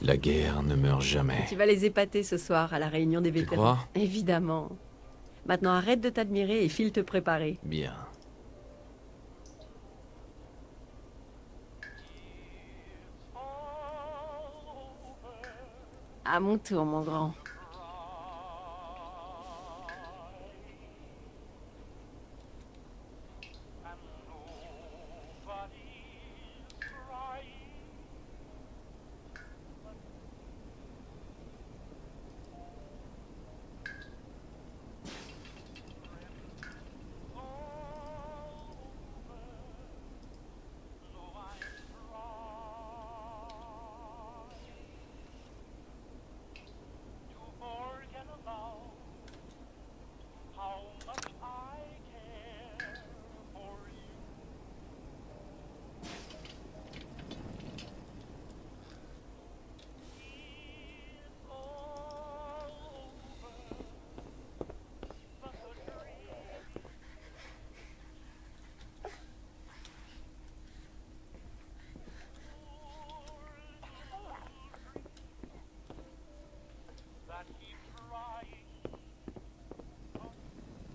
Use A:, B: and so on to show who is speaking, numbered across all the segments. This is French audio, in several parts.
A: La guerre ne meurt jamais.
B: Tu vas les épater ce soir à la réunion des
A: Tu
B: vétérans.
A: crois?
B: Évidemment. Maintenant arrête de t'admirer et file te préparer.
A: Bien.
B: À mon tour, mon grand.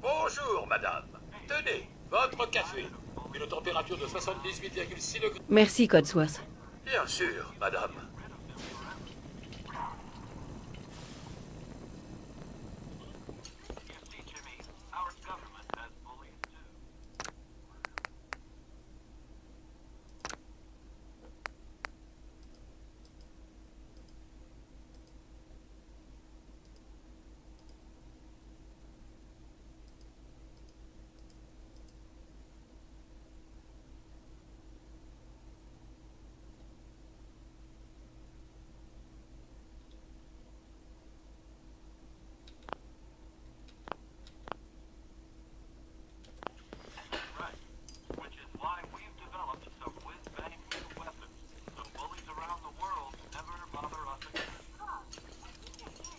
C: Bonjour, madame. Tenez, votre café. Une température de 78,6 degrés.
B: Merci, Codsworth.
C: Bien sûr, madame.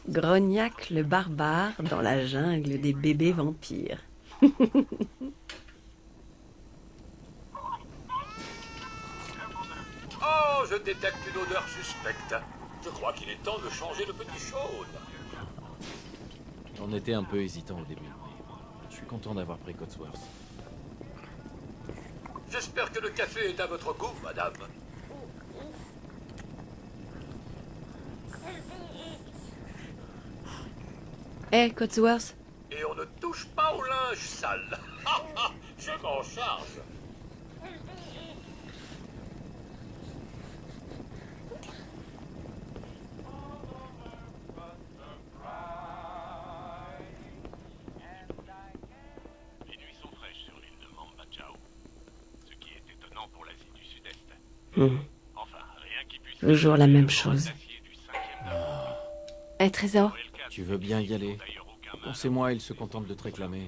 B: Grognac le barbare dans la jungle des bébés vampires.
C: Oh, je détecte une odeur suspecte. Je crois qu'il est temps de changer de petit chaude.
A: On était un peu hésitant au début, mais je suis content d'avoir pris Codsworth.
C: J'espère que le café est à votre goût, madame.
B: Hé, Codsworth,
C: Et on ne touche pas au linge sale. Je m'en charge.
D: Les nuits sont fraîches sur l'île de Mamba Chao, ce qui est étonnant pour l'Asie du Sud-Est. Enfin, rien qui puisse...
B: toujours la même
D: le
B: chose.
D: glacier du 5e degré.
B: Hé, Trésor,
A: Tu veux bien y aller?
D: D'ailleurs, aucun marin
A: Pensez-moi, il se contente de te réclamer.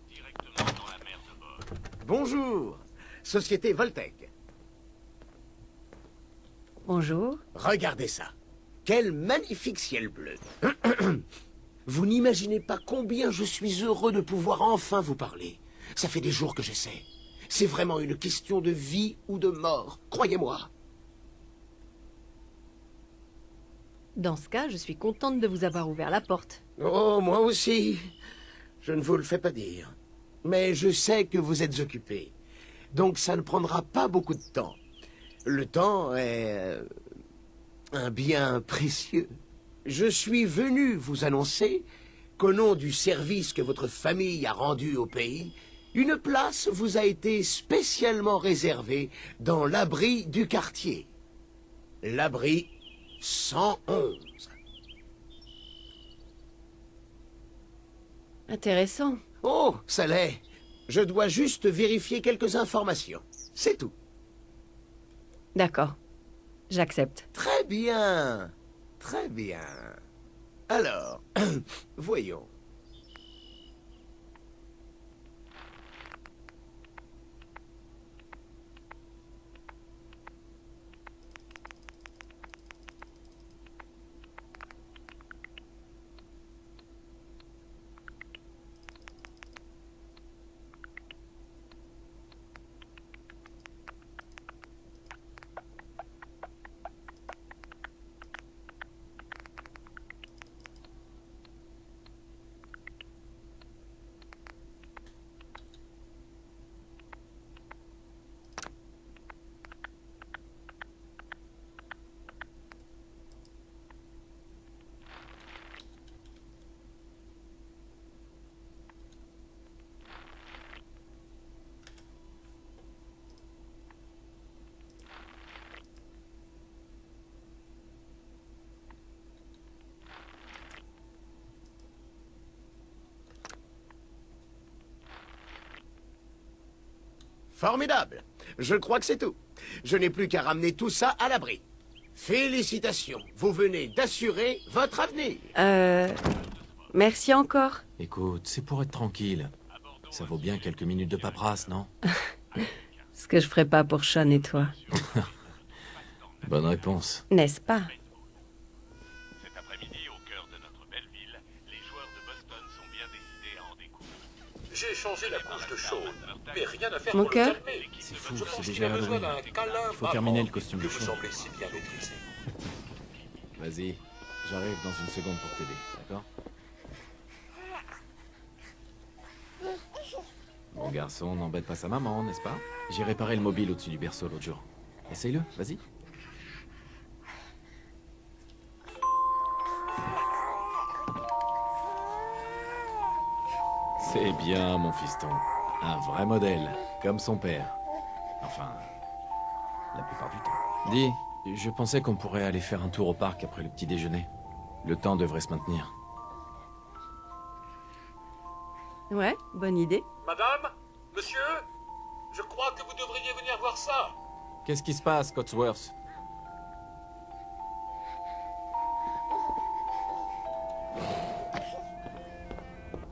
D: directement dans la mer de bord.
E: Bonjour, Société Voltec.
B: bonjour.
E: Regardez ça. Quel magnifique ciel bleu. Vous n'imaginez pas combien je suis heureux de pouvoir enfin vous parler. Ça fait des jours que j'essaie. C'est vraiment une question de vie ou de mort, croyez-moi.
B: Dans ce cas, je suis contente de vous avoir ouvert la porte.
E: Oh, moi aussi. Je ne vous le fais pas dire. Mais je sais que vous êtes occupé. Donc ça ne prendra pas beaucoup de temps. Le temps est un bien précieux. Je suis venu vous annoncer qu'au nom du service que votre famille a rendu au pays, une place vous a été spécialement réservée dans l'abri du quartier. L'abri 111.
B: Intéressant.
E: Oh, ça l'est. Je dois juste vérifier quelques informations. C'est tout.
B: D'accord. J'accepte.
E: Très bien. Très bien. Alors, voyons. Formidable. Je crois que c'est tout. Je n'ai plus qu'à ramener tout ça à l'abri. Félicitations. Vous venez d'assurer votre avenir.
B: Merci encore.
A: Écoute, c'est pour être tranquille. Ça vaut bien quelques minutes de paperasse, non?
B: Ce que je ferais pas pour Sean et toi.
A: Bonne réponse.
B: N'est-ce pas?
D: Cet après-midi, au cœur de notre belle ville, les joueurs de Boston sont bien décidés à en découdre.
C: J'ai changé la couche de chaude, mais rien à faire
B: Mon
C: pour
B: cœur?
C: le calmer.
A: C'est fou,
C: Je pense
A: c'est
C: qu'il
A: déjà
C: a besoin
A: Halloween.
C: d'un câlin
A: Il faut terminer
C: maman
A: le costume
C: que
A: de
C: vous
A: chaud.
C: semblez si bien maîtriser.
A: Vas-y, j'arrive dans une seconde pour t'aider, d'accord? Bon garçon, n'embête pas sa maman, n'est-ce pas? J'ai réparé le mobile au-dessus du berceau l'autre jour. Essaye-le, vas-y. C'est bien, mon fiston. Un vrai modèle, comme son père. Enfin, la plupart du temps. Dis, je pensais qu'on pourrait aller faire un tour au parc après le petit déjeuner. Le temps devrait se maintenir.
B: Ouais, bonne idée.
C: Madame? Monsieur? Je crois que vous devriez venir voir ça.
A: Qu'est-ce qui se passe, Cotsworth?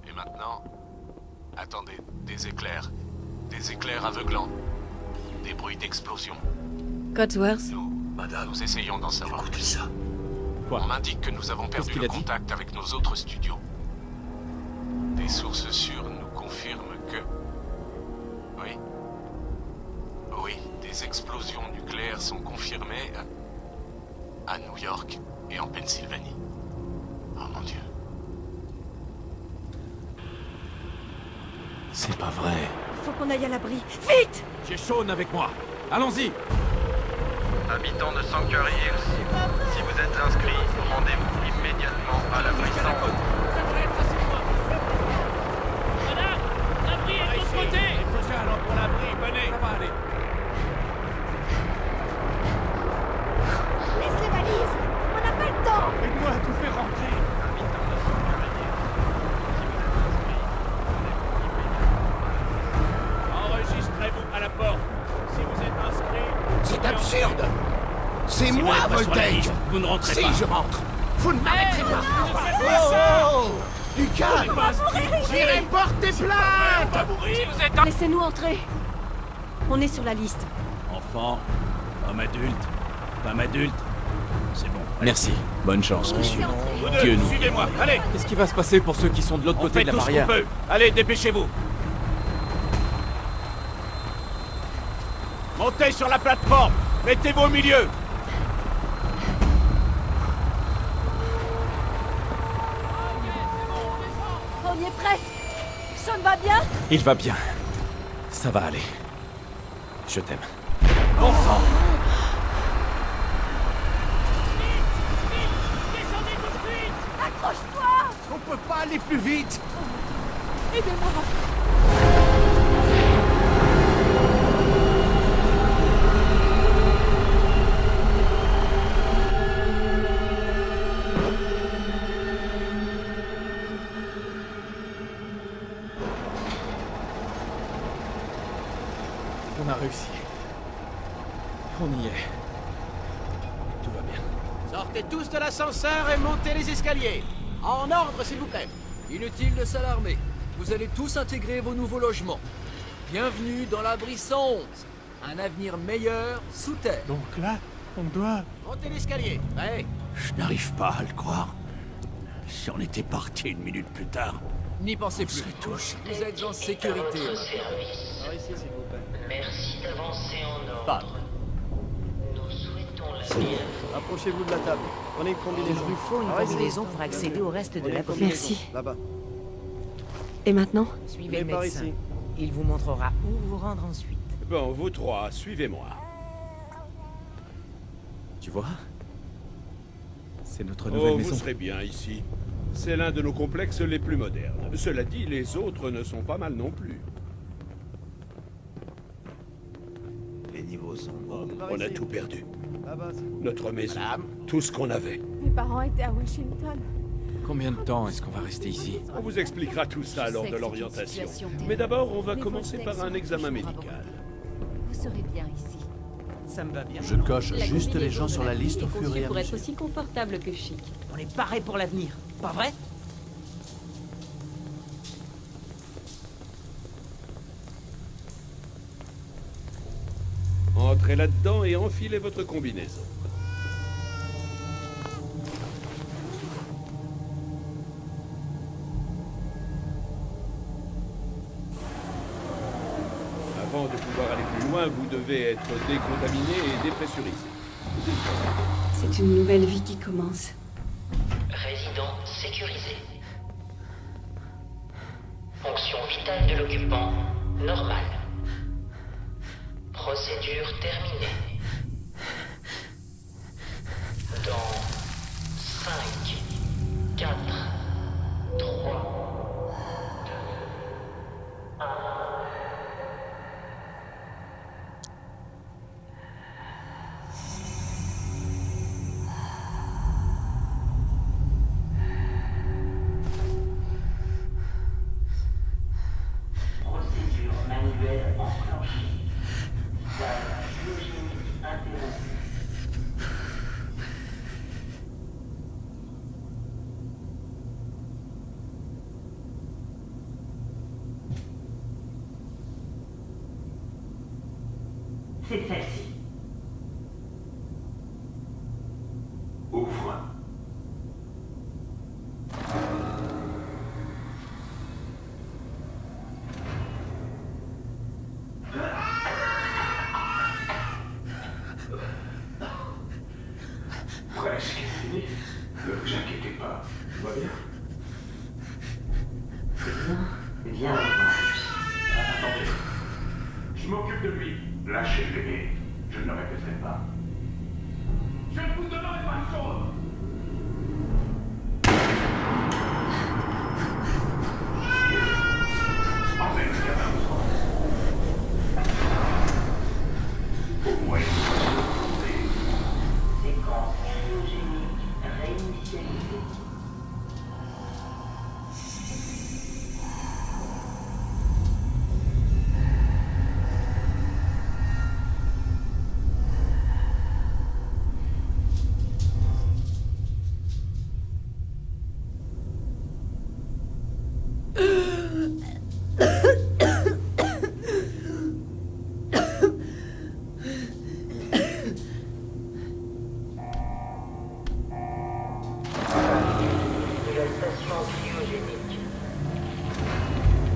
D: Et maintenant, attendez, des éclairs. Des éclairs aveuglants. Des bruits d'explosion.
B: Cotsworth,
D: Nous essayons d'en savoir
C: Écoutez
D: plus.
C: ça.
D: On m'indique que nous avons perdu
A: qu'il
D: le
A: a dit
D: contact avec nos autres studios. Des sources sûres nous confirment que... Oui. Oui, des explosions nucléaires sont confirmées à New York et en Pennsylvanie. Oh mon Dieu.
A: C'est pas vrai.
B: faut qu'on aille à l'abri. Vite!
A: J'ai Sean avec moi. Allons-y.
F: Habitants de Sanctuary Hills, si vous êtes inscrits, rendez-vous immédiatement à l'abri centre.
G: Laisse les valises. On n'a pas le temps.
F: Enregistrez-vous à la porte. Si vous êtes inscrits...
E: C'est absurde. C'est moi, Voltage.
F: Vous ne rentrez
E: Si
F: pas.
E: je rentre, vous ne m'arrêterez pas. Oh, du calme. J'irai porter plainte.
B: Laissez-nous entrer. On est sur la liste.
F: Enfant, homme adulte, femme adulte. C'est bon.
A: Merci.
F: Bonne chance, monsieur. Vous deux,
A: Dieu nous.
F: suivez-moi. Allez,
A: Qu'est-ce qui va se passer pour ceux qui sont de l'autre
F: on
A: côté
F: fait
A: de la
F: tout ce qu'on
A: barrière?
F: peut. Allez, dépêchez-vous. Montez sur la plateforme. Mettez-vous au milieu.
G: On y est presque. Sean va bien?
A: Il va bien. Ça va aller. Je t'aime.
G: Accroche-toi.
E: On peut pas aller plus vite.
G: Aidez-moi.
A: On a réussi. On y est. Tout va bien.
E: Sortez tous de l'ascenseur et montez les escaliers. En ordre, s'il vous plaît.
H: Inutile de s'alarmer. Vous allez tous intégrer vos nouveaux logements. Bienvenue dans l'abri 111. Un avenir meilleur sous terre.
F: Donc là, on doit...
E: Montez l'escalier. Ouais.
F: Je n'arrive pas à le croire. Si on était parti une minute plus tard...
H: N'y pensez plus. Vous êtes en sécurité.
I: Merci d'avancer en ordre.
H: Pas.
I: Nous souhaitons la bienvenue.
J: Approchez-vous de la table. Prenez une combinaison.
B: Il faut une combinaison pour accéder au reste de
J: Prenez
B: la
J: une combinaison.
B: Merci.
J: Là-bas.
B: Et maintenant?
J: Suivez le médecin. Ici.
K: Il vous montrera où vous rendre ensuite.
F: Bon, vous trois, suivez-moi.
A: Tu vois? C'est notre nouvelle
F: Oh,
A: maison.
F: vous serez bien ici. C'est l'un de nos complexes les plus modernes. Cela dit, les autres ne sont pas mal non plus.
J: Les niveaux sont bons.
F: On a tout perdu.
J: Là-bas, c'est...
F: Notre maison, tout ce qu'on avait.
G: Mes parents étaient à Washington.
A: Combien de temps est-ce qu'on va rester ici?
F: On vous expliquera tout ça lors de l'orientation. Mais d'abord, on va commencer par un examen médical.
L: serez bien ici.
K: Ça me va bien.
M: Je coche
L: La
M: juste les
L: combinaison
M: gens
L: de
M: sur la
L: fille
M: liste
L: est
M: au fur
L: conçue
M: et à
L: pour être
M: mesure.
L: aussi confortable que chic.
K: On est paré pour l'avenir, pas vrai?
N: Entrez là-dedans et enfilez votre combinaison. Avant de pouvoir aller plus loin, vous devez être décontaminé et dépressurisé.
B: C'est une nouvelle vie qui commence.
I: Résident sécurisé. Fonction vitale de l'occupant, normale. Procédure terminée. Dans 5, 4, 3, 2, 1. Procédure manuelle enclenchée. Salle biogénique interrompue. C'est celle-ci. Ouvre.
O: Presque fini. Ne vous inquiétez pas. Tout va bien?
I: C'est bien. Viens avec moi.
O: Attendez. Je m'occupe de lui. Lâchez le bébé. Je ne le répéterai pas. Je ne vous donnerai pas de chose. Emmène le gamin au centre. Au moins,
I: Séquence cryogénique réinitialisée. De la station cryogénique.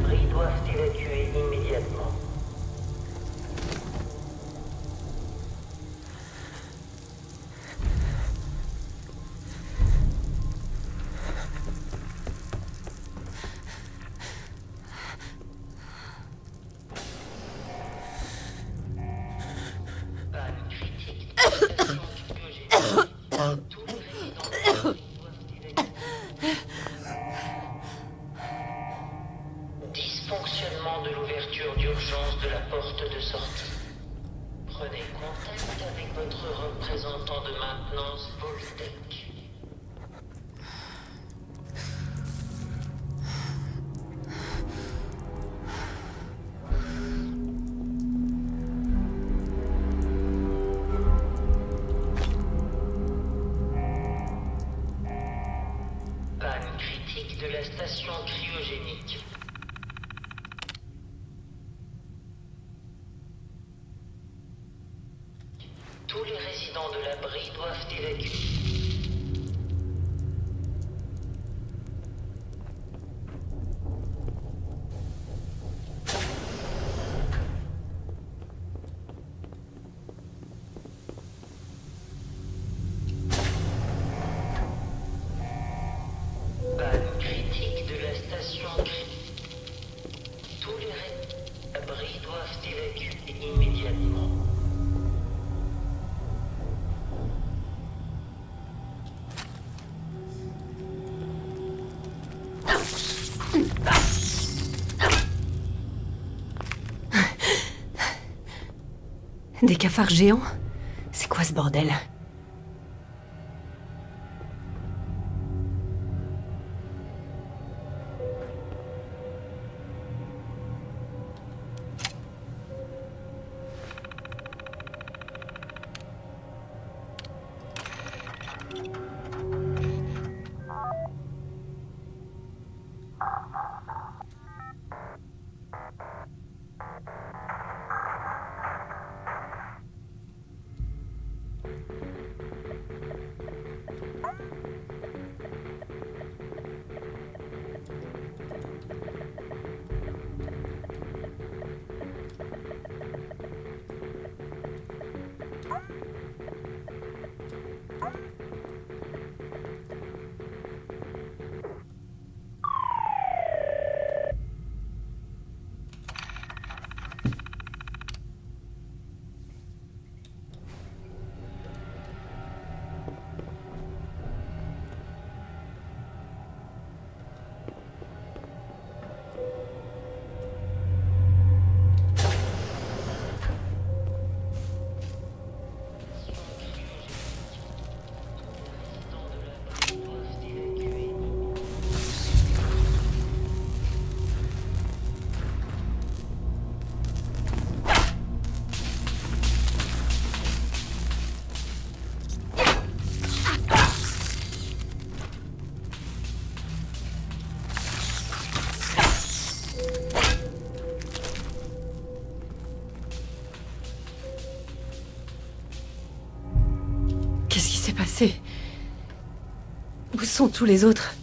I: Bris doivent évacuer immédiatement. Panne critique de la station cryogénique. Tous les résidents de la doivent évacuer. Dysfonctionnement de l'ouverture d'urgence de la porte de sortie. Prenez contact avec votre représentant de maintenance Voltec. Panne critique de la station cryogénique. Tous les résidents de l'abri doivent évacuer. Panne critique de la station Tous les abris doivent évacuer immédiatement.
B: Des cafards géants? C'est quoi ce bordel? Qu'est-ce qui s'est passé? Où sont tous les autres?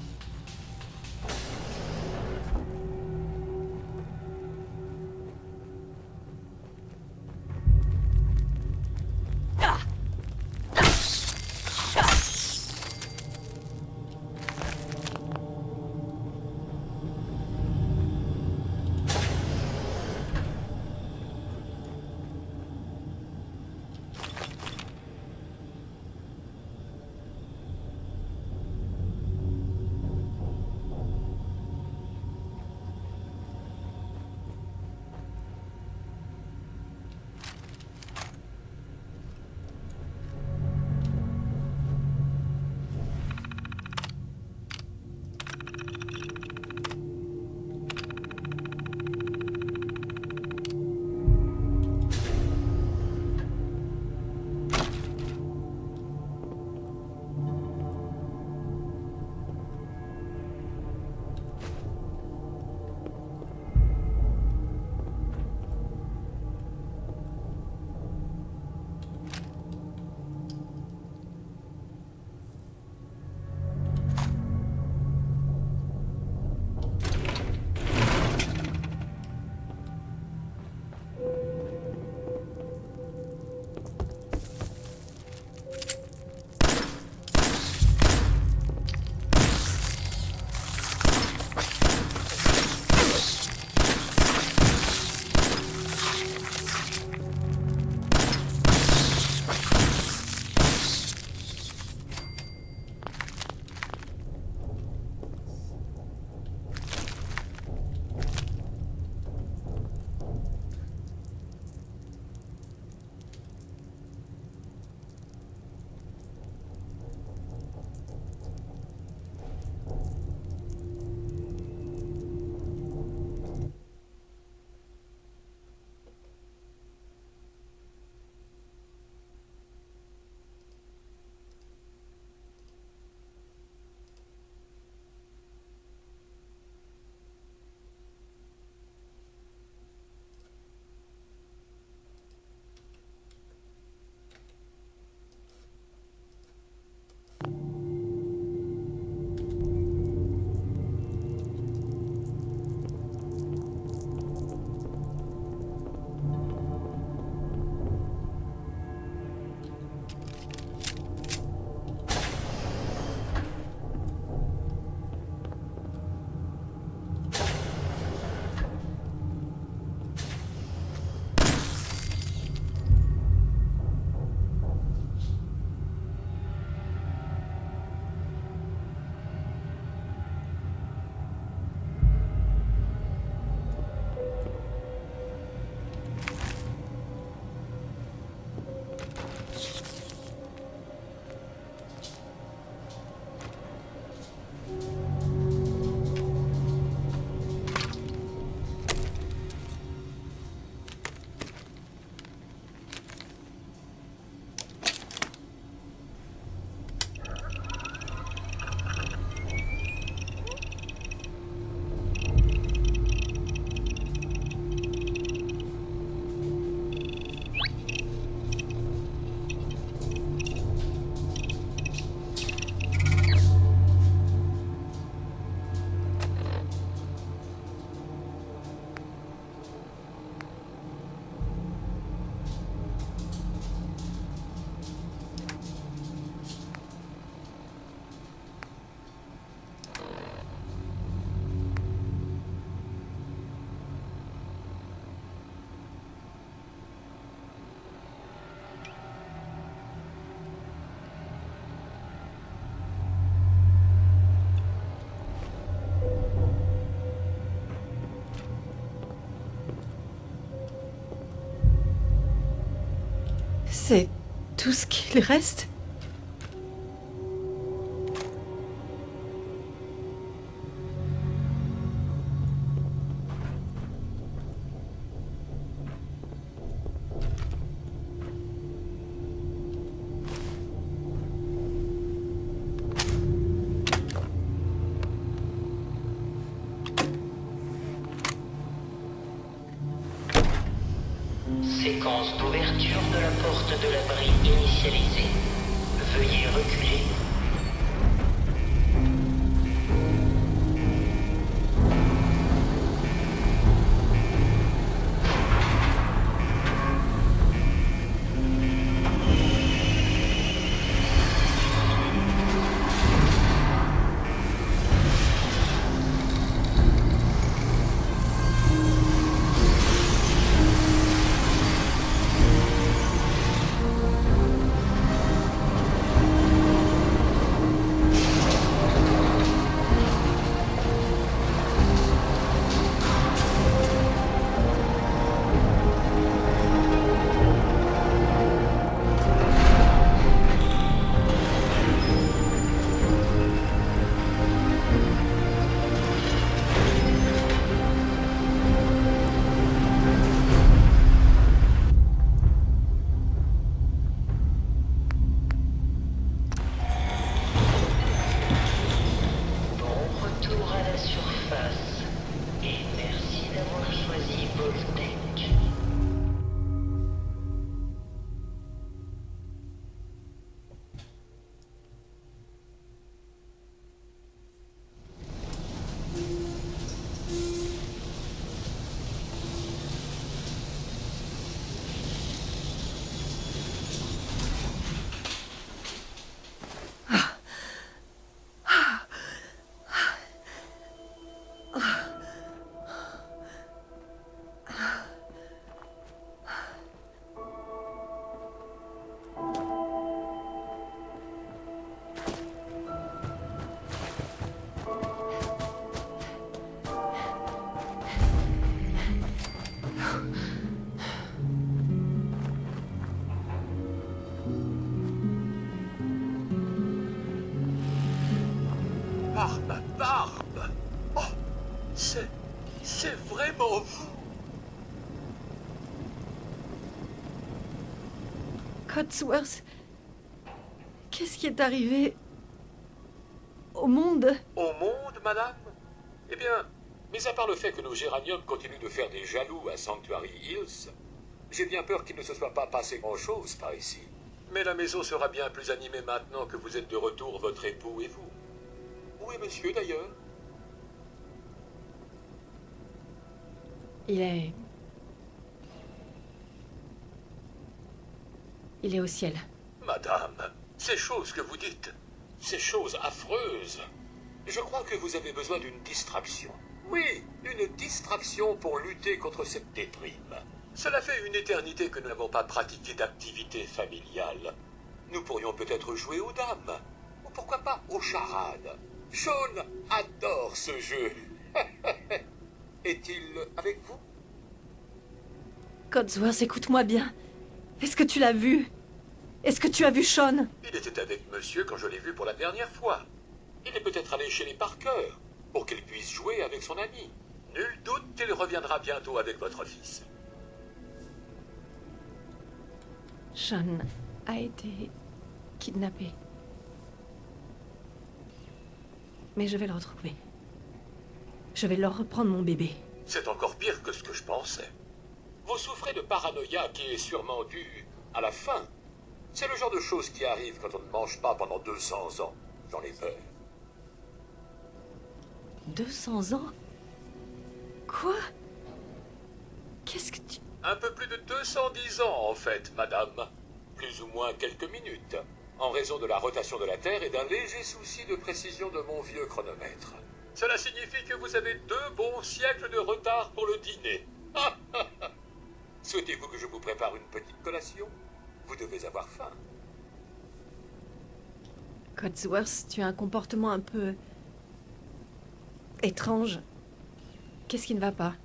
B: C'est tout ce qu'il reste?
I: Séquence d'ouverture de la porte de l'abri initialisée. Veuillez reculer. Retour à la surface. Et merci d'avoir choisi Voltec.
C: Par ma barbe! Oh, c'est vraiment vous!
B: Codsworth, qu'est-ce qui est arrivé au monde?
C: Au monde, madame? Eh bien, mis à part le fait que nos géraniums continuent de faire des jaloux à Sanctuary Hills, j'ai bien peur qu'il ne se soit pas passé grand-chose par ici. Mais la maison sera bien plus animée maintenant que vous êtes de retour, votre époux et vous. Où est monsieur, d'ailleurs?
B: Il est au ciel.
C: Madame, ces choses que vous dites, ces choses affreuses, je crois que vous avez besoin d'une distraction. Oui, une distraction pour lutter contre cette déprime. Cela fait une éternité que nous n'avons pas pratiqué d'activité familiale. Nous pourrions peut-être jouer aux dames, ou pourquoi pas aux charades. Sean adore ce jeu. Est-il avec vous?
B: Codsworth, écoute-moi bien. Est-ce que tu l'as vu? Est-ce que tu as vu Sean?
C: Il était avec monsieur quand je l'ai vu pour la dernière fois. Il est peut-être allé chez les Parker pour qu'il puisse jouer avec son ami. Nul doute qu'il reviendra bientôt avec votre fils.
B: Sean a été kidnappé. Mais je vais le retrouver. Je vais leur reprendre mon bébé.
C: C'est encore pire que ce que je pensais. Vous souffrez de paranoïa qui est sûrement due à la faim. C'est le genre de choses qui arrive quand on ne mange pas pendant 200 ans. J'en ai peur.
B: 200 ans? Quoi? Qu'est-ce que tu...
C: Un peu plus de 210 ans, en fait, madame. Plus ou moins quelques minutes. En raison de la rotation de la Terre et d'un léger souci de précision de mon vieux chronomètre. Cela signifie que vous avez 2 bons siècles de retard pour le dîner. Souhaitez-vous que je vous prépare une petite collation? Vous devez avoir faim.
B: Codsworth, tu as un comportement un peu... étrange. Qu'est-ce qui ne va pas?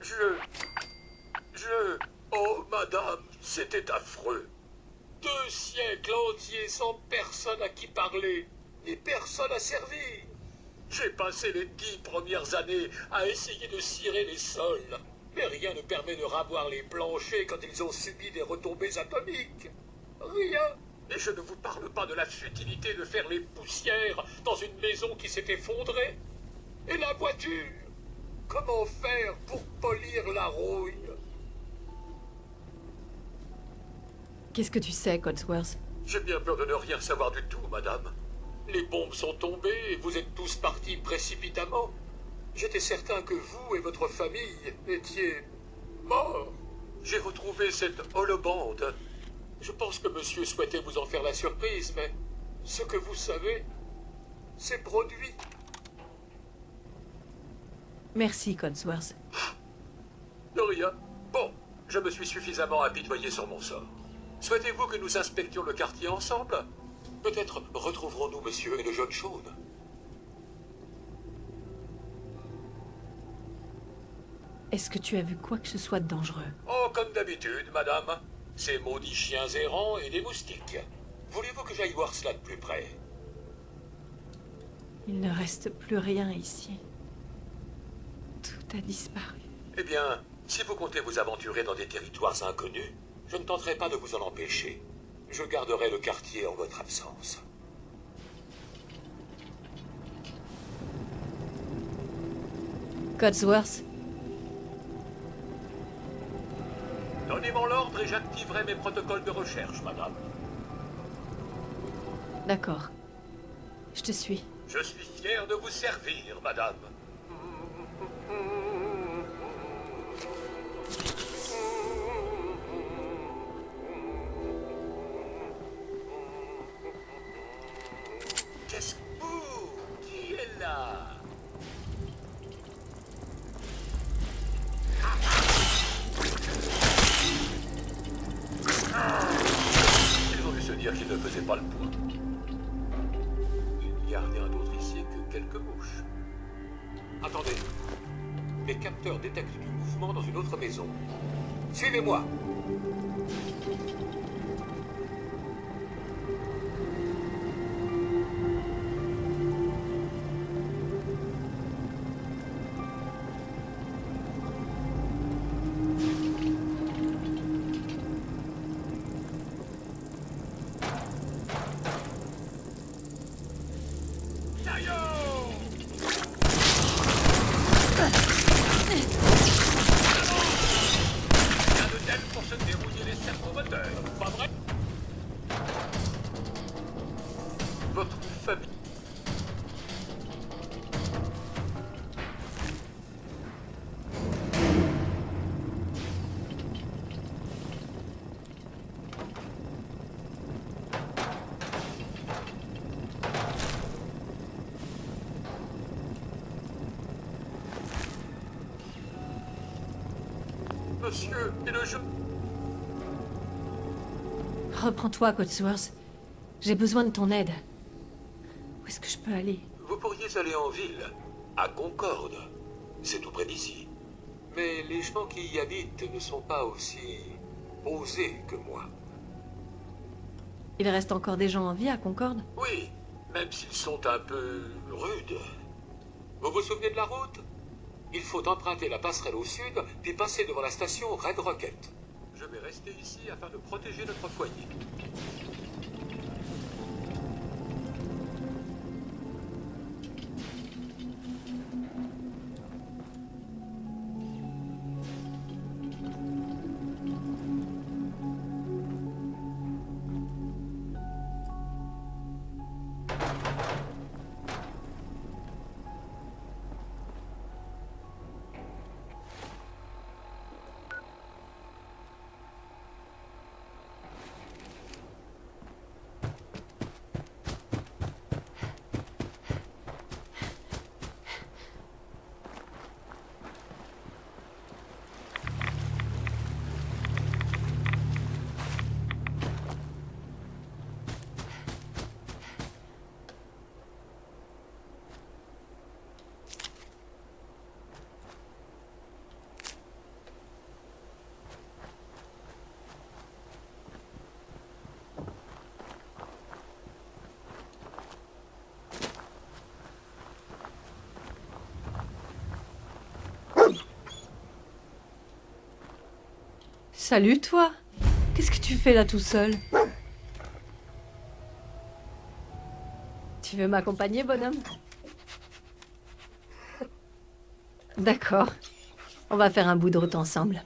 C: Oh, madame, c'était affreux. 2 siècles entiers sans personne à qui parler, et personne à servir. J'ai passé les 10 premières années à essayer de cirer les sols, mais rien ne permet de ravoir les planchers quand ils ont subi des retombées atomiques. Rien. Et je ne vous parle pas de la futilité de faire les poussières dans une maison qui s'est effondrée. Et la voiture? Comment faire pour polir la rouille?
B: Qu'est-ce que tu sais, Codsworth?
C: J'ai bien peur de ne rien savoir du tout, madame. Les bombes sont tombées et vous êtes tous partis précipitamment. J'étais certain que vous et votre famille étiez morts. J'ai retrouvé cette holobande. Je pense que monsieur souhaitait vous en faire la surprise, mais ce que vous savez, c'est produit.
B: Merci, Codsworth.
C: De rien. Bon, je me suis suffisamment apitoyé sur mon sort. Souhaitez-vous que nous inspections le quartier ensemble? Peut-être retrouverons-nous monsieur et le jeune Sean.
B: Est-ce que tu as vu quoi que ce soit de dangereux?
C: Oh, comme d'habitude, madame. Ces maudits chiens errants et des moustiques. Voulez-vous que j'aille voir cela de plus près?
B: Il ne reste plus rien ici. Tout a disparu.
C: Eh bien, si vous comptez vous aventurer dans des territoires inconnus, je ne tenterai pas de vous en empêcher. Je garderai le quartier en votre absence.
B: Codsworth?
C: Donnez-moi l'ordre et j'activerai mes protocoles de recherche, madame.
B: D'accord. Je te suis.
C: Je suis fier de vous servir, madame. Qu'est-ce que vous? Qui est là? Ils ont dû se dire qu'ils ne faisaient pas le poids. Il n'y a rien d'autre ici que quelques mouches. Attendez. Mes capteurs détectent du mouvement dans une autre maison. Suivez-moi. Pour se dérouiller les servomoteurs, pas vrai? Votre famille. Monsieur et le jeu.
B: Reprends-toi, Codsworth. J'ai besoin de ton aide. Où est-ce que je peux aller?
C: Vous pourriez aller en ville, à Concorde. C'est tout près d'ici. Mais les gens qui y habitent ne sont pas aussi osés que moi.
B: Il reste encore des gens en vie à Concorde?
C: Oui, même s'ils sont un peu rudes. Vous vous souvenez de la route? Il faut emprunter la passerelle au sud, puis passer devant la station Red Rocket. Je vais rester ici afin de protéger notre foyer.
B: Salut, toi. Qu'est-ce que tu fais là tout seul? Tu veux m'accompagner, bonhomme? D'accord. On va faire un bout de route ensemble.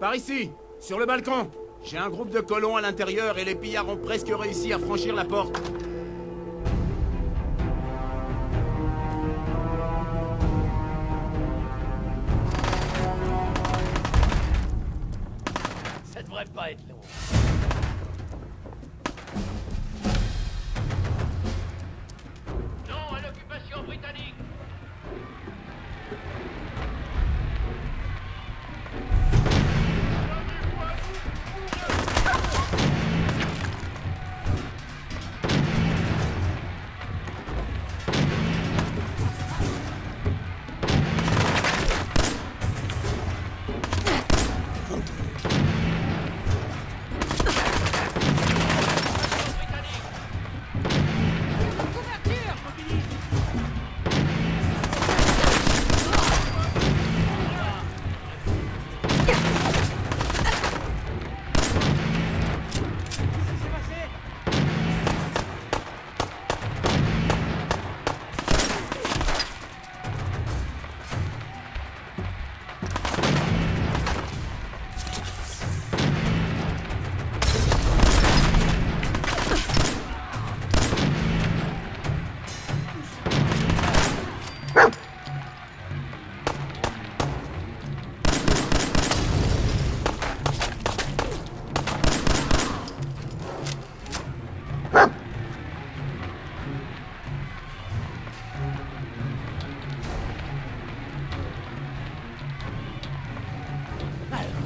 M: Par ici, sur le balcon. J'ai un groupe de colons à l'intérieur et les pillards ont presque réussi à franchir la porte.
K: Ça devrait pas être long.
C: Non à l'occupation britannique.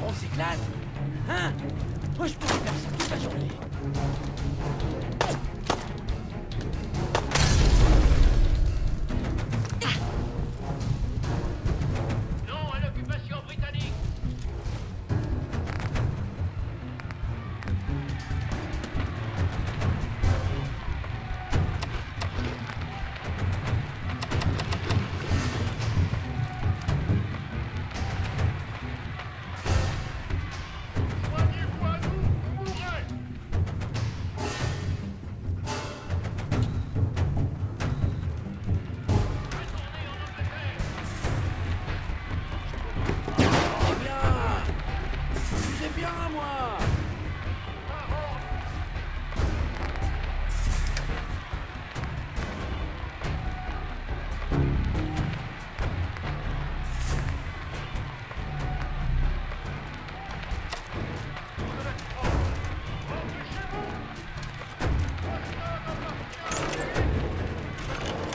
K: On s'éclate. Hein? Moi, je pourrais faire ça toute la journée.
C: Non à l'occupation britannique.
K: C'est bien, moi.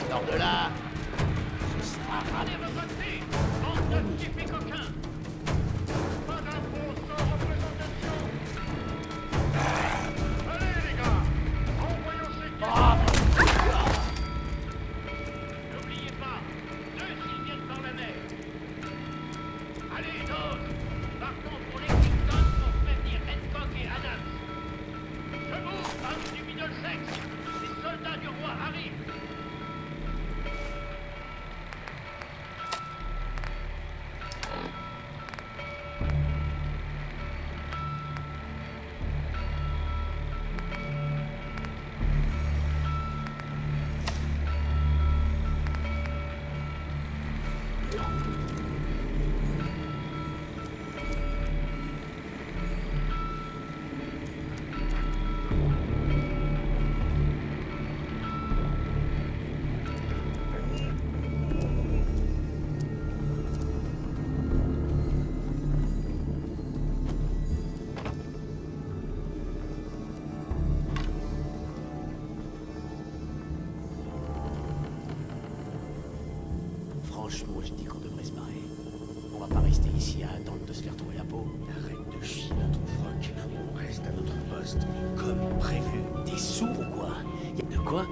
E: Sors de là.
K: Ce sera
C: Allez, repartez. Bande de petits coquins. Pas d'infos sans représentation. Allez, les gars. Envoyons ces N'oubliez pas, 2 s'ils viennent par la mer. Allez, d'autres. Par contre, pour les Kingston, pour prévenir Hancock et Adams. Debout, homme du Middlesex. Les soldats du roi arrivent.
E: Franchement, je dis qu'on devrait se barrer. On va pas rester ici à attendre de se faire trouver la peau. Arrête de chier dans ton froc. On reste à notre poste, comme prévu. T'es sourd ou quoi? De quoi?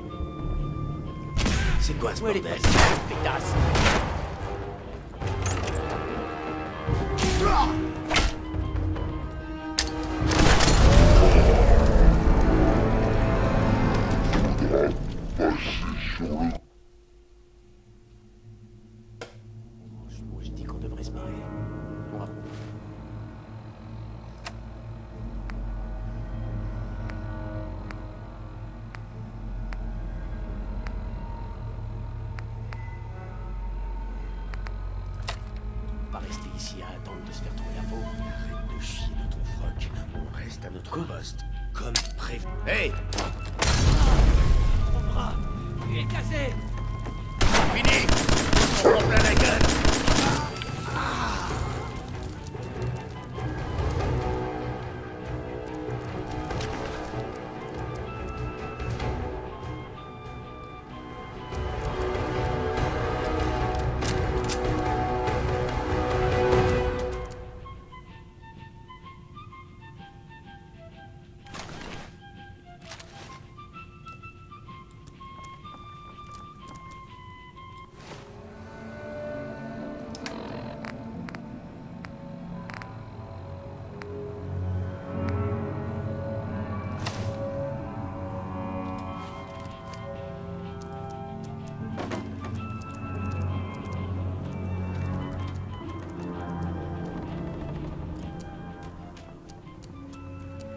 E: C'est quoi ce bordel? Pétasse! Franchement, je dis qu'on devrait se barrer. On va... Pas rester ici à attendre de se faire trouver la peau. Arrête de chier de ton froc. On reste à notre poste, comme prévu. Hey!
K: Mon bras, il est cassé.
E: Fini! On prend plein la gueule!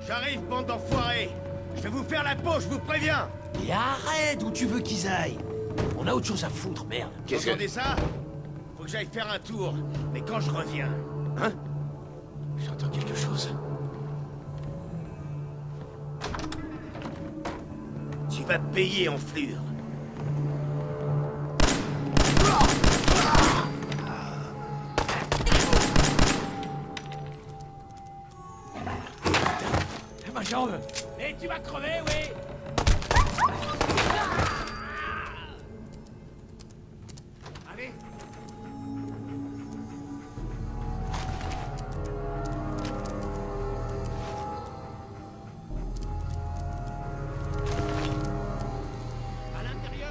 E: J'arrive, bande d'enfoirés! Je vais vous faire la peau, je vous préviens!
K: Et arrête, où tu veux qu'ils aillent. On a autre chose à foutre, merde.
E: Vous entendez ça? Faut que j'aille faire un tour. Mais quand je reviens... Hein? J'entends quelque chose. Tu vas payer, enflure.
K: Ma jambe. Et tu vas crever, oui. Allez. À l'intérieur.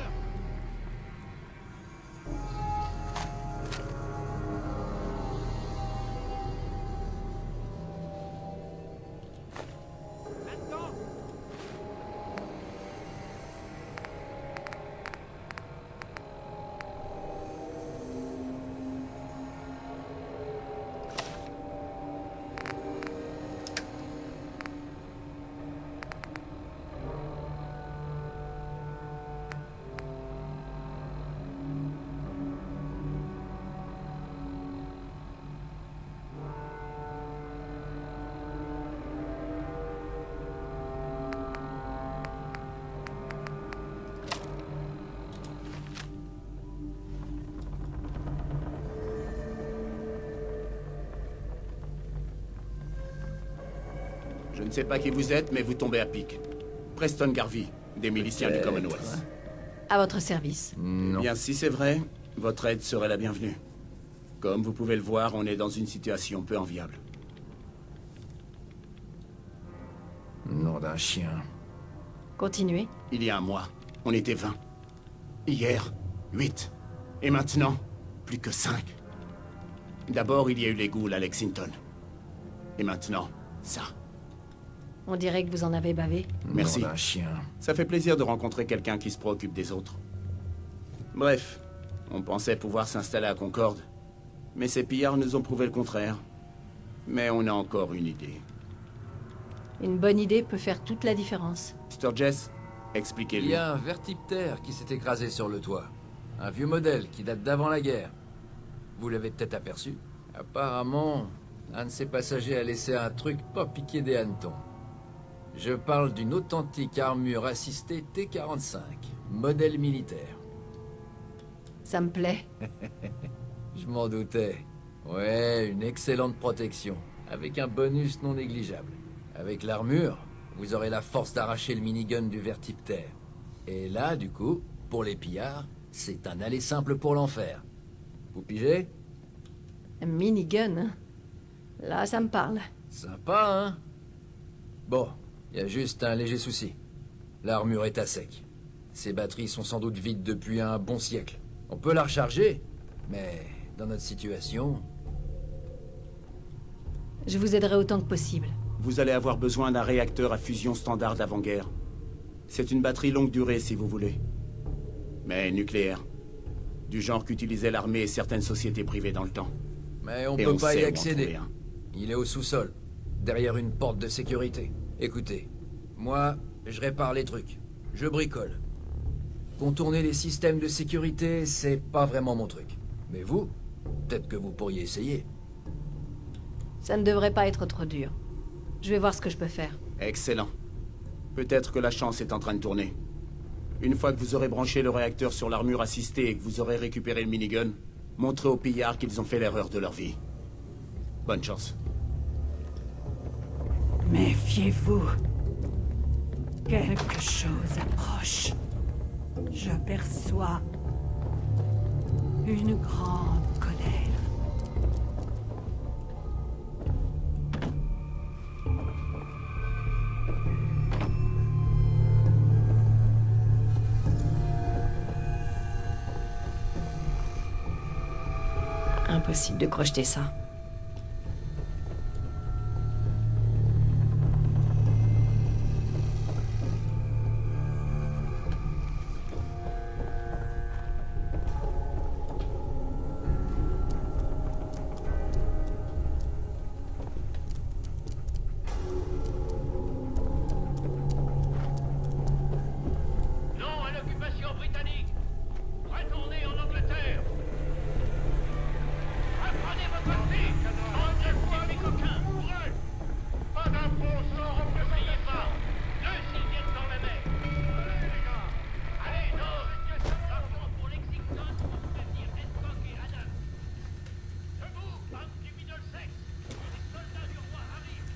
M: Je ne sais pas qui vous êtes, mais vous tombez à pic. Preston Garvey, des miliciens du Commonwealth.
B: À votre service.
M: Eh bien, si c'est vrai, votre aide serait la bienvenue. Comme vous pouvez le voir, on est dans une situation peu enviable.
P: Nom d'un chien.
B: Continuez.
M: Il y a un mois, on était 20. Hier, 8. Et maintenant, plus que 5. D'abord, il y a eu les ghouls à Lexington. Et maintenant, ça.
B: On dirait que vous en avez bavé.
M: Merci.
P: Nom d'un chien.
M: Ça fait plaisir de rencontrer quelqu'un qui se préoccupe des autres. Bref, on pensait pouvoir s'installer à Concorde. Mais ces pillards nous ont prouvé le contraire. Mais on a encore une idée.
B: Une bonne idée peut faire toute la différence.
M: Sturgess,
H: Il
M: expliquez-lui.
H: y a un vertiptère qui s'est écrasé sur le toit. Un vieux modèle qui date d'avant la guerre. Vous l'avez peut-être aperçu. Apparemment, un de ses passagers a laissé un truc pas piqué des hannetons. Je parle d'une authentique armure assistée T-45, modèle militaire.
B: Ça me plaît.
H: Je m'en doutais. Ouais, une excellente protection, avec un bonus non négligeable. Avec l'armure, vous aurez la force d'arracher le minigun du vertiptère. Et là, du coup, pour les pillards, c'est un aller simple pour l'enfer. Vous pigez?
B: Un minigun, hein. Là, ça me parle.
H: Sympa, hein? Bon, il y a juste un léger souci. L'armure est à sec. Ses batteries sont sans doute vides depuis un bon siècle. On peut la recharger, mais dans notre situation...
B: Je vous aiderai autant que possible.
M: Vous allez avoir besoin d'un réacteur à fusion standard d'avant-guerre. C'est une batterie longue durée, si vous voulez. Mais nucléaire. Du genre qu'utilisaient l'armée et certaines sociétés privées dans le temps.
H: Mais on
M: Et
H: peut
M: on
H: pas
M: sait
H: y
M: où en
H: accéder.
M: trouver un.
H: Il est au sous-sol, derrière une porte de sécurité. Écoutez, moi, je répare les trucs. Je bricole. Contourner les systèmes de sécurité, c'est pas vraiment mon truc. Mais vous, peut-être que vous pourriez essayer.
B: Ça ne devrait pas être trop dur. Je vais voir ce que je peux faire.
M: Excellent. Peut-être que la chance est en train de tourner. Une fois que vous aurez branché le réacteur sur l'armure assistée et que vous aurez récupéré le minigun, montrez aux pillards qu'ils ont fait l'erreur de leur vie. Bonne chance.
K: Méfiez-vous. Quelque chose approche. J'aperçois une grande colère.
B: Impossible de crocheter ça.
O: Non à l'occupation britannique. Retournez en Angleterre. Reprenez votre fille. Engagez les coquins. Courage. Pas d'impôt sans représentation. Pas. Deux s'ils viennent dans la mer. Allez, les gars. Allez, non. L'argent pour Lexington pour prévenir Hancock et Adams. Debout, homme du Middlesex. Les soldats du roi arrivent.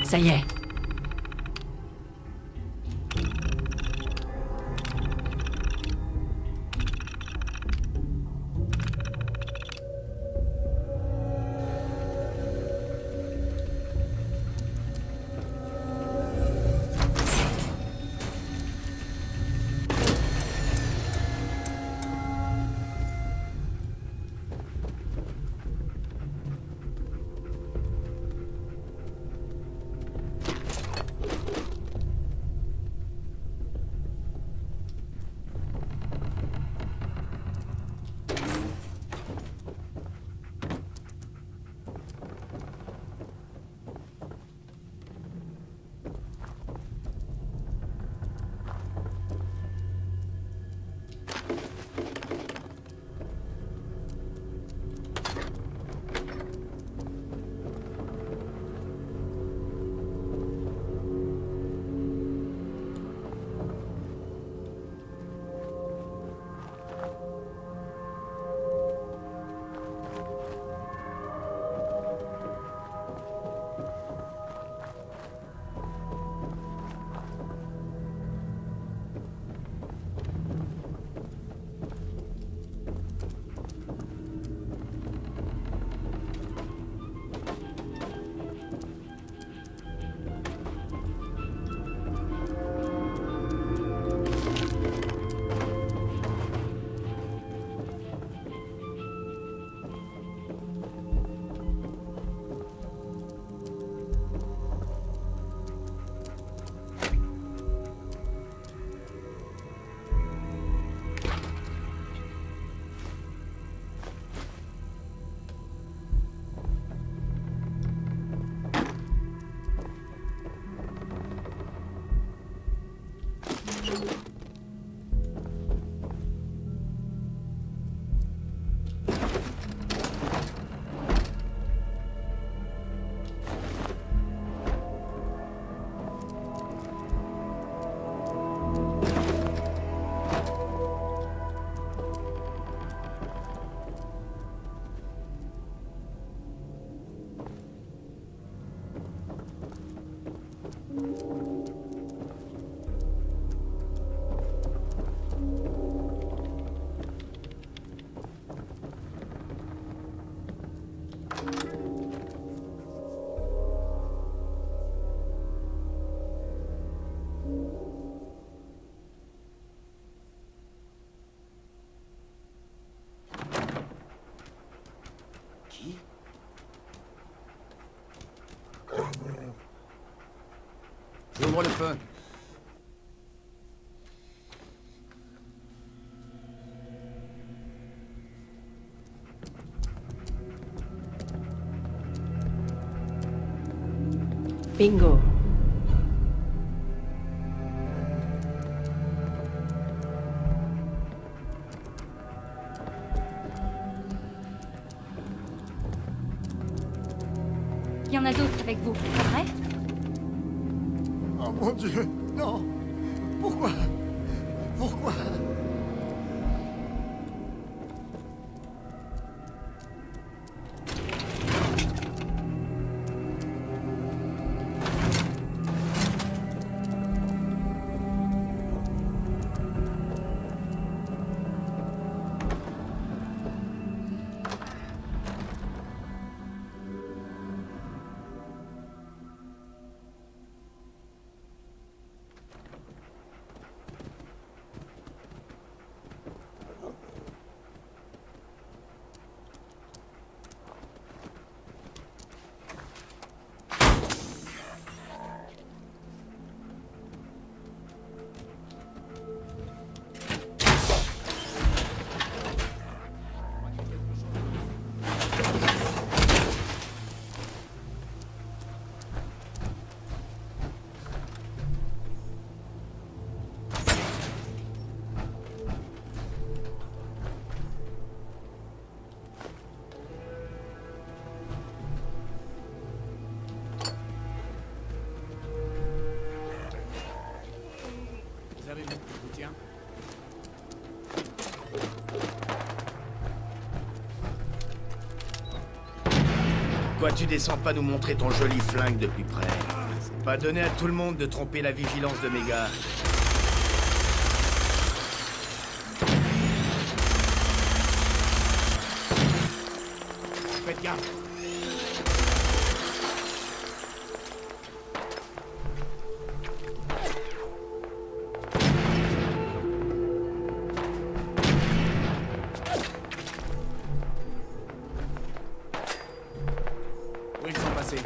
B: Ça y est.
H: Ouvre le feu.
B: Bingo.
Q: Il y en a d'autres avec vous, pas vrai?
R: Oh mon Dieu, non. Pourquoi? Pourquoi?
M: Vous avez vu que je vous tiens?
S: Pourquoi tu descends pas nous montrer ton joli flingue depuis près? C'est pas donné à tout le monde de tromper la vigilance de mes gars.
M: Faites gaffe.
S: Où ils sont passés?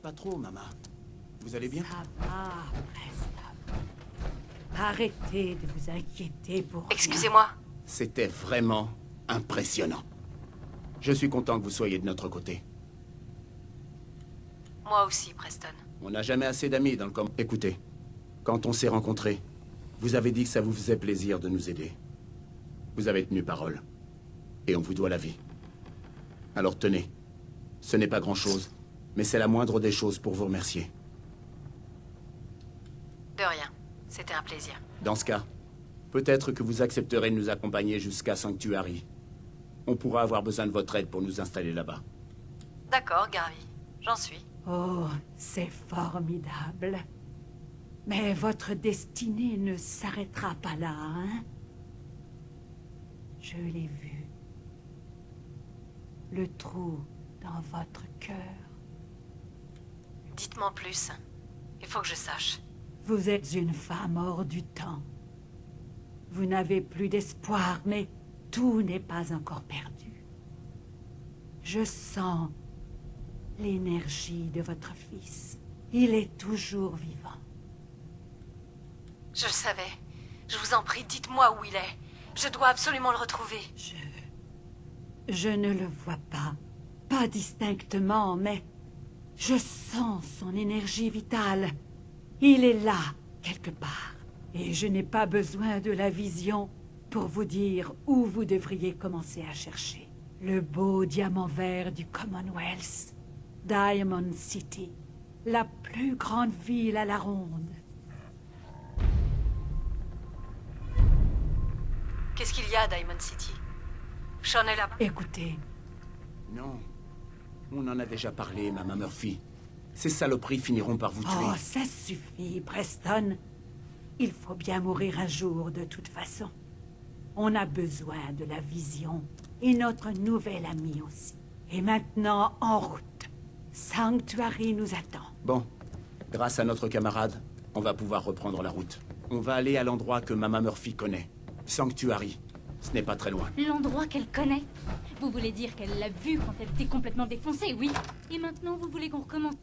M: pas trop, maman. Vous allez bien?
T: Ça va, Preston. Arrêtez de vous inquiéter pour rien.
B: Excusez-moi.
M: C'était vraiment impressionnant. Je suis content que vous soyez de notre côté.
B: Moi aussi, Preston.
M: On n'a jamais assez d'amis dans le Écoutez, quand on s'est rencontrés, vous avez dit que ça vous faisait plaisir de nous aider. Vous avez tenu parole. Et on vous doit la vie. Alors tenez, ce n'est pas grand-chose, mais c'est la moindre des choses pour vous remercier.
B: De rien. C'était un plaisir.
M: Dans ce cas, peut-être que vous accepterez de nous accompagner jusqu'à Sanctuary. On pourra avoir besoin de votre aide pour nous installer là-bas.
B: D'accord, Garvey. J'en suis.
T: Oh, c'est formidable. Mais votre destinée ne s'arrêtera pas là, hein? Je l'ai vu. Le trou dans votre cœur.
B: Dites-moi plus. Il faut que je sache.
T: Vous êtes une femme hors du temps. Vous n'avez plus d'espoir, mais tout n'est pas encore perdu. Je sens l'énergie de votre fils. Il est toujours vivant.
B: Je le savais. Je vous en prie, dites-moi où il est. Je dois absolument le retrouver.
T: Je ne le vois pas. Pas distinctement, mais je sens son énergie vitale. Il est là, quelque part. Et je n'ai pas besoin de la vision pour vous dire où vous devriez commencer à chercher. Le beau diamant vert du Commonwealth. Diamond City. La plus grande ville à la ronde.
B: Qu'est-ce qu'il y a à Diamond City? Sean est là.
T: Écoutez.
M: Non. On en a déjà parlé, Maman Murphy. Ces saloperies finiront par vous tuer.
T: Oh, ça suffit, Preston. Il faut bien mourir un jour, de toute façon. On a besoin de la vision. Et notre nouvel ami aussi. Et maintenant, en route. Sanctuary nous attend.
M: Bon. Grâce à notre camarade, on va pouvoir reprendre la route. On va aller à l'endroit que Maman Murphy connaît. Sanctuary. Ce n'est pas très loin.
Q: L'endroit qu'elle connaît? Vous voulez dire qu'elle l'a vu quand elle était complètement défoncée, oui? Et maintenant, vous voulez qu'on recommence?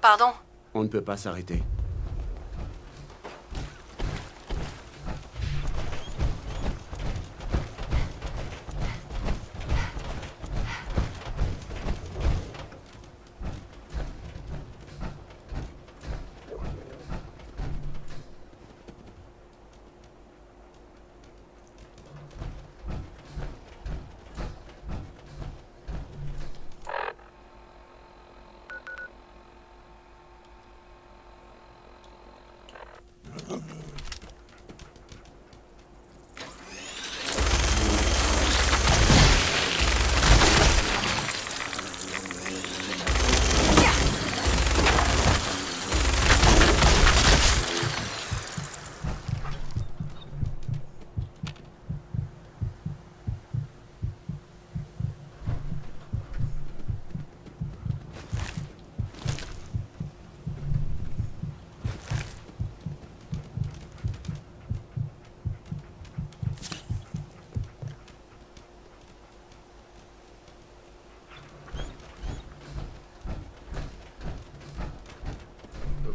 B: Pardon?
M: On ne peut pas s'arrêter.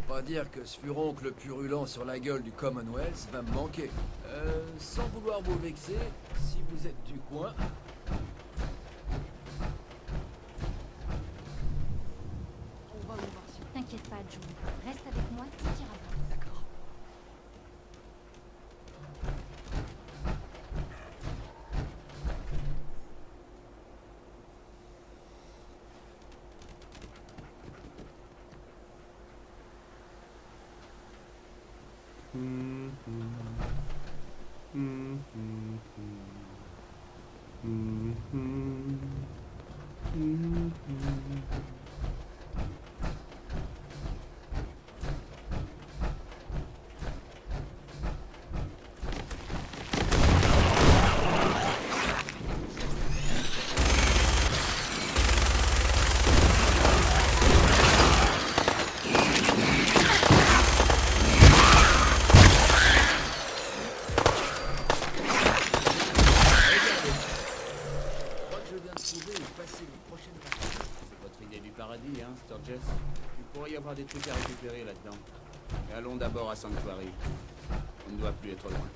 H: pas dire que ce furoncle purulent sur la gueule du Commonwealth va me manquer. Sans vouloir vous vexer, si vous êtes du coin...
Q: On va vous voir sur... T'inquiète pas, Joe. Reste avec moi, tout ira bien.
H: D'accord.
M: Sturges. Il pourrait y avoir des trucs à récupérer là-dedans. Et allons d'abord à Sanctuary. On ne doit plus être loin.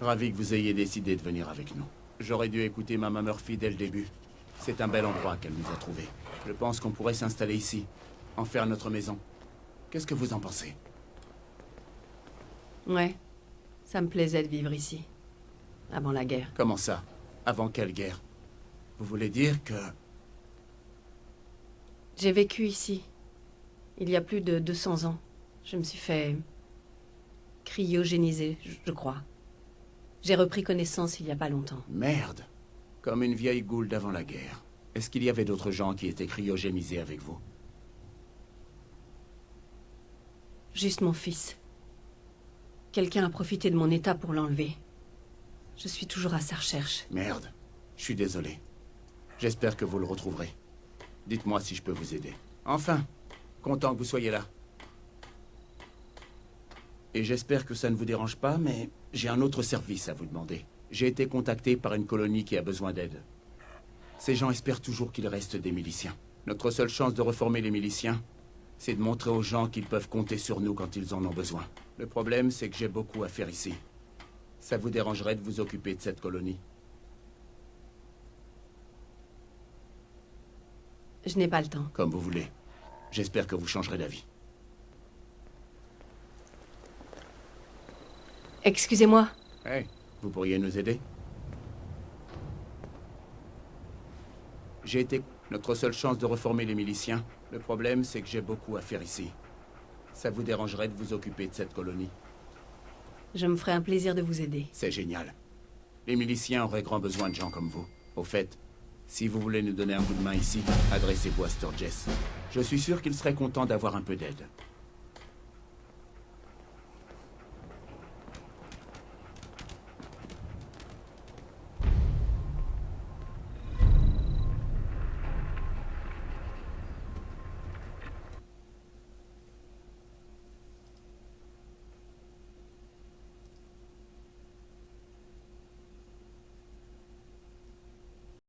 M: Ravi que vous ayez décidé de venir avec nous. J'aurais dû écouter Mama Murphy dès le début. C'est un bel endroit qu'elle nous a trouvé. Je pense qu'on pourrait s'installer ici, en faire notre maison. Qu'est-ce que vous en pensez?
B: Ouais, ça me plaisait de vivre ici. Avant la guerre.
M: Comment ça? Avant quelle guerre? Vous voulez dire que...
B: J'ai vécu ici. Il y a plus de 200 ans. Je me suis fait... cryogéniser, je crois. J'ai repris connaissance il y a pas longtemps.
M: Merde. Comme une vieille goule d'avant la guerre. Est-ce qu'il y avait d'autres gens qui étaient cryogénisés avec vous?
B: Juste mon fils. Quelqu'un a profité de mon état pour l'enlever. Je suis toujours à sa recherche.
M: Merde. Je suis désolé. J'espère que vous le retrouverez. Dites-moi si je peux vous aider. Enfin, content que vous soyez là. Et j'espère que ça ne vous dérange pas, mais j'ai un autre service à vous demander. J'ai été contacté par une colonie qui a besoin d'aide. Ces gens espèrent toujours qu'il reste des miliciens. Notre seule chance de reformer les miliciens, c'est de montrer aux gens qu'ils peuvent compter sur nous quand ils en ont besoin. Le problème, c'est que j'ai beaucoup à faire ici. Ça vous dérangerait de vous occuper de cette colonie?
B: Je n'ai pas le temps.
M: Comme vous voulez. J'espère que vous changerez d'avis.
B: Excusez-moi.
M: Hey, vous pourriez nous aider? J'ai été notre seule chance de reformer les miliciens. Le problème, c'est que j'ai beaucoup à faire ici. Ça vous dérangerait de vous occuper de cette colonie?
B: Je me ferai un plaisir de vous aider.
M: C'est génial. Les miliciens auraient grand besoin de gens comme vous. Au fait, si vous voulez nous donner un coup de main ici, adressez-vous à Sturgess. Je suis sûr qu'il serait content d'avoir un peu d'aide.